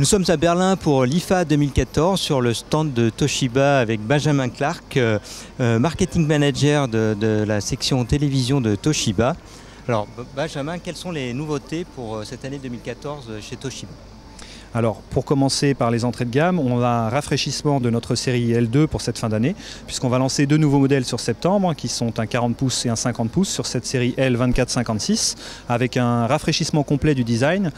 Nous sommes à Berlin pour l'IFA 2014 sur le stand de Toshiba avec Benjamin Clark, marketing manager de la section télévision de Toshiba. Alors Benjamin, quelles sont les nouveautés pour cette année 2014 chez Toshiba ? Alors pour commencer par les entrées de gamme, on a un rafraîchissement de notre série L2 pour cette fin d'année, puisqu'on va lancer deux nouveaux modèles sur septembre, qui sont un 40 pouces et un 50 pouces sur cette série L24-56, avec un rafraîchissement complet du design,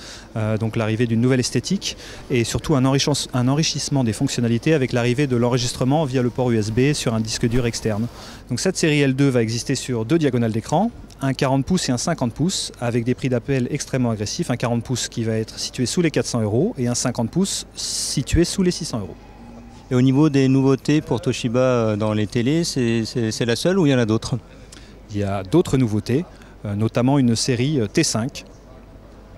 donc l'arrivée d'une nouvelle esthétique, et surtout un enrichissement des fonctionnalités avec l'arrivée de l'enregistrement via le port USB sur un disque dur externe. Donc cette série L2 va exister sur deux diagonales d'écran, un 40 pouces et un 50 pouces, avec des prix d'appel extrêmement agressifs, un 40 pouces qui va être situé sous les 400 € et un 50 pouces situé sous les 600 €. Et au niveau des nouveautés pour Toshiba dans les télés, c'est la seule ou il y en a d'autres ? Il y a d'autres nouveautés, notamment une série T5.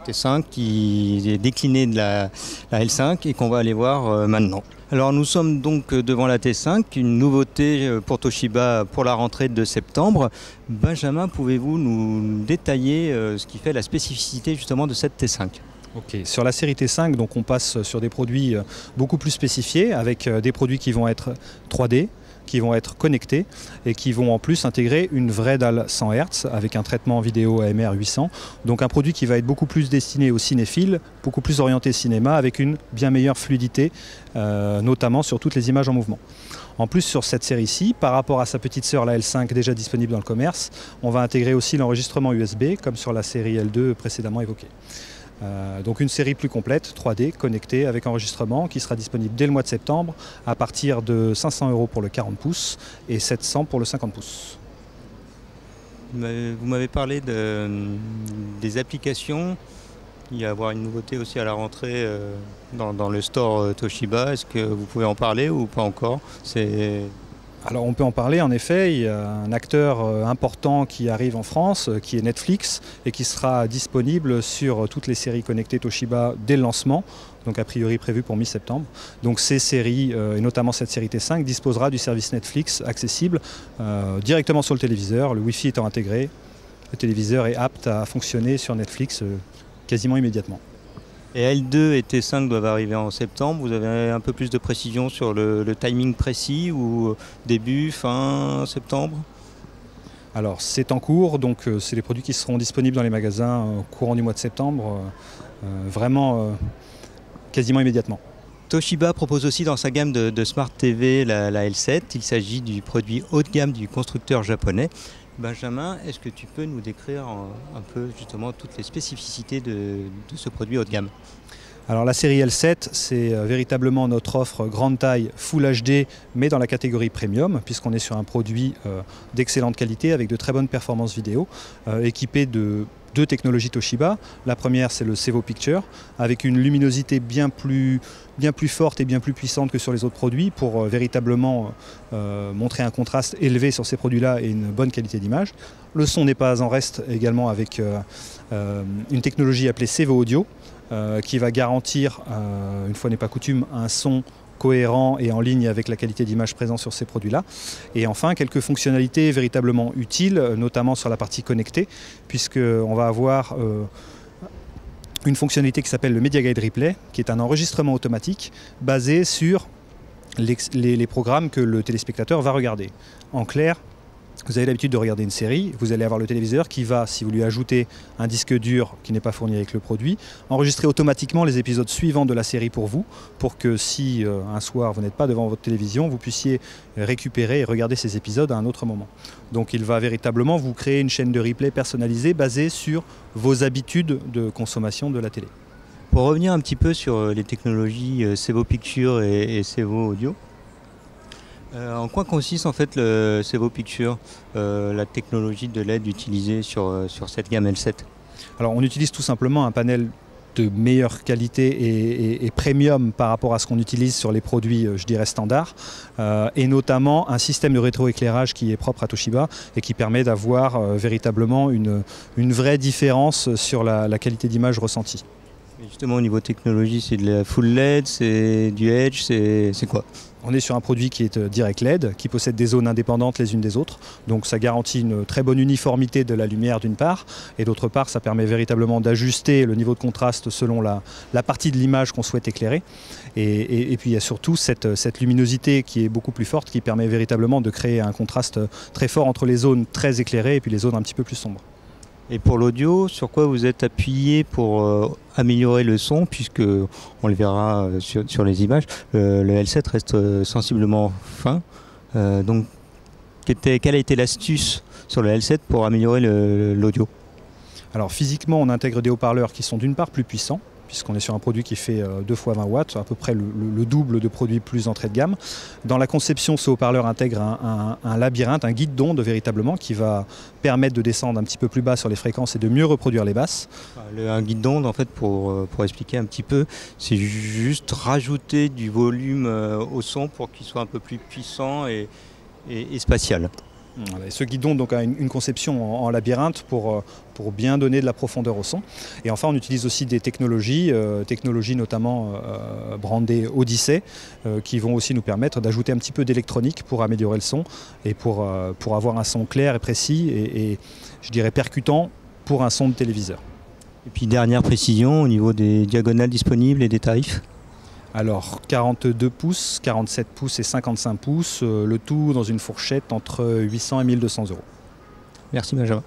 T5 qui est déclinée de la L5 et qu'on va aller voir maintenant. Alors nous sommes donc devant la T5, une nouveauté pour Toshiba pour la rentrée de septembre. Benjamin, pouvez-vous nous détailler ce qui fait la spécificité justement de cette T5 ? Ok, sur la série T5, donc on passe sur des produits beaucoup plus spécifiés, avec des produits qui vont être 3D, qui vont être connectés et qui vont en plus intégrer une vraie dalle 100 Hz avec un traitement vidéo AMR 800. Donc un produit qui va être beaucoup plus destiné aux cinéphiles, beaucoup plus orienté cinéma avec une bien meilleure fluidité, notamment sur toutes les images en mouvement. En plus sur cette série-ci, par rapport à sa petite sœur la L5 déjà disponible dans le commerce, on va intégrer aussi l'enregistrement USB comme sur la série L2 précédemment évoquée. Donc une série plus complète, 3D, connectée avec enregistrement qui sera disponible dès le mois de septembre à partir de 500 € pour le 40 pouces et 700 pour le 50 pouces. Vous m'avez parlé des applications. Il va y avoir une nouveauté aussi à la rentrée dans le store Toshiba. Est-ce que vous pouvez en parler ou pas encore ? Alors on peut en parler, en effet, il y a un acteur important qui arrive en France, qui est Netflix, et qui sera disponible sur toutes les séries connectées Toshiba dès le lancement, donc a priori prévu pour mi-septembre. Donc ces séries, et notamment cette série T5, disposera du service Netflix accessible directement sur le téléviseur, le Wi-Fi étant intégré. Le téléviseur est apte à fonctionner sur Netflix quasiment immédiatement. Et L2 et T5 doivent arriver en septembre. Vous avez un peu plus de précision sur le timing précis ou début, fin septembre ? Alors c'est en cours, donc c'est les produits qui seront disponibles dans les magasins au courant du mois de septembre, vraiment quasiment immédiatement. Toshiba propose aussi dans sa gamme de Smart TV la L7. Il s'agit du produit haut de gamme du constructeur japonais. Benjamin, est-ce que tu peux nous décrire un peu justement toutes les spécificités de ce produit haut de gamme ? Alors la série L7, c'est véritablement notre offre grande taille Full HD, mais dans la catégorie Premium, puisqu'on est sur un produit d'excellente qualité avec de très bonnes performances vidéo, équipé de deux technologies Toshiba. La première, c'est le Sevo Picture, avec une luminosité bien plus forte et bien plus puissante que sur les autres produits pour véritablement montrer un contraste élevé sur ces produits-là et une bonne qualité d'image. Le son n'est pas en reste également avec une technologie appelée Sevo Audio qui va garantir, une fois n'est pas coutume, un son cohérent et en ligne avec la qualité d'image présente sur ces produits-là. Et enfin, quelques fonctionnalités véritablement utiles, notamment sur la partie connectée, puisqu'on va avoir une fonctionnalité qui s'appelle le Media Guide Replay, qui est un enregistrement automatique basé sur les programmes que le téléspectateur va regarder. En clair, vous avez l'habitude de regarder une série, vous allez avoir le téléviseur qui va, si vous lui ajoutez un disque dur qui n'est pas fourni avec le produit, enregistrer automatiquement les épisodes suivants de la série pour vous, pour que si un soir vous n'êtes pas devant votre télévision, vous puissiez récupérer et regarder ces épisodes à un autre moment. Donc il va véritablement vous créer une chaîne de replay personnalisée basée sur vos habitudes de consommation de la télé. Pour revenir un petit peu sur les technologies Sevo Picture et Sevo Audio, en quoi consiste en fait le Sevo Picture, la technologie de LED utilisée sur cette gamme L7 ? Alors on utilise tout simplement un panel de meilleure qualité et premium par rapport à ce qu'on utilise sur les produits, je dirais, standards, et notamment un système de rétroéclairage qui est propre à Toshiba et qui permet d'avoir véritablement une vraie différence sur la qualité d'image ressentie. Et justement, au niveau technologie, c'est de la full LED, c'est du Edge, c'est quoi? On est sur un produit qui est direct LED, qui possède des zones indépendantes les unes des autres. Donc ça garantit une très bonne uniformité de la lumière d'une part, et d'autre part ça permet véritablement d'ajuster le niveau de contraste selon la partie de l'image qu'on souhaite éclairer. Et puis il y a surtout cette luminosité qui est beaucoup plus forte, qui permet véritablement de créer un contraste très fort entre les zones très éclairées et puis les zones un petit peu plus sombres. Et pour l'audio, sur quoi vous êtes appuyé pour améliorer le son, puisque on le verra sur les images, le L7 reste sensiblement fin. Donc, quelle a été l'astuce sur le L7 pour améliorer l'audio? Alors physiquement, on intègre des haut-parleurs qui sont d'une part plus puissants, puisqu'on est sur un produit qui fait 2 fois 20 watts, à peu près le double de produits plus entrée de gamme. Dans la conception, ce haut-parleur intègre un labyrinthe, un guide d'onde véritablement, qui va permettre de descendre un petit peu plus bas sur les fréquences et de mieux reproduire les basses. Un guide d'onde, en fait, pour expliquer un petit peu, c'est juste rajouter du volume au son pour qu'il soit un peu plus puissant et spatial. Voilà, et ce guide d'onde donc a une conception en labyrinthe pour bien donner de la profondeur au son. Et enfin, on utilise aussi des technologies notamment brandées Odyssey, qui vont aussi nous permettre d'ajouter un petit peu d'électronique pour améliorer le son et pour avoir un son clair et précis et je dirais percutant pour un son de téléviseur. Et puis dernière précision au niveau des diagonales disponibles et des tarifs. Alors 42 pouces, 47 pouces et 55 pouces, le tout dans une fourchette entre 800 et 1200 euros. Merci Benjamin.